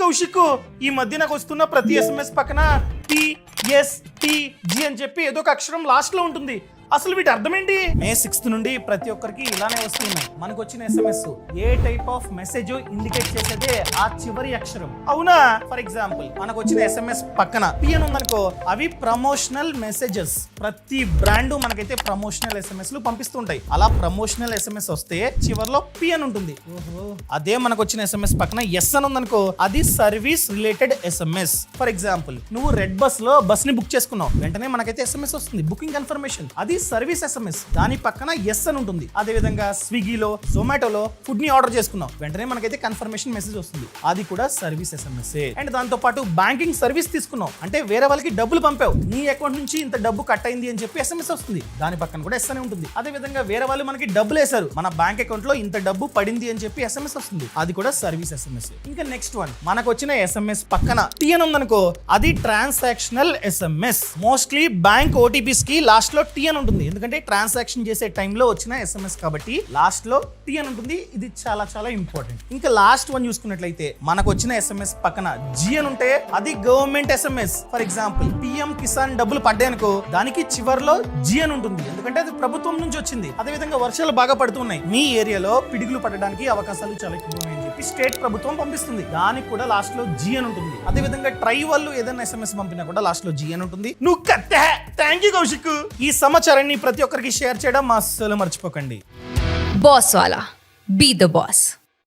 కౌశిక్, ఈ మధ్య నాకు వస్తున్న ప్రతి SMS పక్కన TSTG అని చెప్పి ఏదో ఒక అక్షరం లాస్ట్ లో ఉంటుంది. అసలు వీటి అర్థం ఏంటి? May 6th నుండి ప్రతి ఒక్కరికి ఇలానే వస్తున్నాయి. మనకు వచ్చిన SMS A type of message indicate చేసేదే ఆ చివరి అక్షరం. అవునా? ఫర్ ఎగ్జాంపుల్ మనకు వచ్చిన SMS పక్కన P అని ఉందనుకో, అవి ప్రమోషనల్ మెసేజెస్. ప్రతి బ్రాండ్ మనకైతే ప్రమోషనల్ SMS లు పంపిస్తుంటాయి. అలా ప్రమోషనల్ SMS వస్తే చివర్లో P అని ఉంటుంది. అదే మనకు వచ్చిన SMS పక్కన S అని ఉందనుకో, అది service related SMS. For example నువ్వు రెడ్ బస్ లో బస్ ని బుక్ చేసుకున్నావు, వెంటనే మనకైతే SMS వస్తుంది, బుకింగ్ కన్ఫర్మేషన్. అది సర్వీస్ SMS. దాని పక్కన ఎస్ అని ఉంటుంది. అదే విధంగా స్విగ్గీలో, జొమాటోలో ఫుడ్ ని ఆర్డర్ చేసుకున్నాం, వెంటనే మనకైతే కన్ఫర్మేషన్ మెసేజ్ వస్తుంది, అది కూడా సర్వీస్ SMS. అండ్ దాంతో పాటు బ్యాంకింగ్ సర్వీస్ తీసుకున్నాం అంటే వేరే వాళ్ళకి డబ్బులు పంపావు, నీ అకౌంట్ నుంచి ఇంత డబ్బు కట్ అయింది అని చెప్పి SMS వస్తుంది, దాని పక్కన కూడా ఎస్ అని ఉంటుంది. అదే విధంగా వేరే వాళ్ళు మనకి డబ్బులు వేశారు, మన బ్యాంక్ అకౌంట్ లో ఇంత డబ్బు పడింది అని చెప్పి SMS వస్తుంది, అది కూడా సర్వీస్ SMS. ఇంకా నెక్స్ట్ వన్ మనకు వచ్చిన SMS పక్కన T అని ఉందనుకో, అది transactional SMS. Mostly bank OTPs కి లాస్ట్ లో T అని ఉంటుంది, ఎందుకంటే ట్రాన్సాక్షన్ చేసే టైంలో వచ్చిన SMS కాబట్టి లాస్ట్ లో T అని ఉంటుంది. ఇది చాలా చాలా ఇంపార్టెంట్. ఇంకా లాస్ట్ వన్ చూసుకున్నట్లయితే మనకు వచ్చిన SMS పక్కన G అని ఉంటే అది government SMS. For example PM Kisan డబ్బులు పడ్డాయనుకో, దానికి చివర్లో G అని ఉంటుంది, ఎందుకంటే అది ప్రభుత్వం నుంచి వచ్చింది. అదే విధంగా వర్షాలు బాగా పడుతున్నాయి, మీ ఏరియాలో పిడుగులు పడడానికి అవకాశాలు చాలా ఎక్కువ ఉన్నాయని చెప్పి స్టేట్ ప్రభుత్వం పంపిస్తుంది, దానికి కూడా లాస్ట్ లో G అని ఉంటుంది. అదే విధంగా ట్రై వాళ్ళు ఏదైనా SMS పంపినా కూడా లాస్ట్ లో G అని ఉంటుంది. నువ్వు కట్టే. Thank you Kaushik. ఈ సమాచారాన్ని ప్రతి ఒక్కరికి షేర్ చేయడం అస్సలు మర్చిపోకండి. బాస్ వాలా, బీ ద బాస్.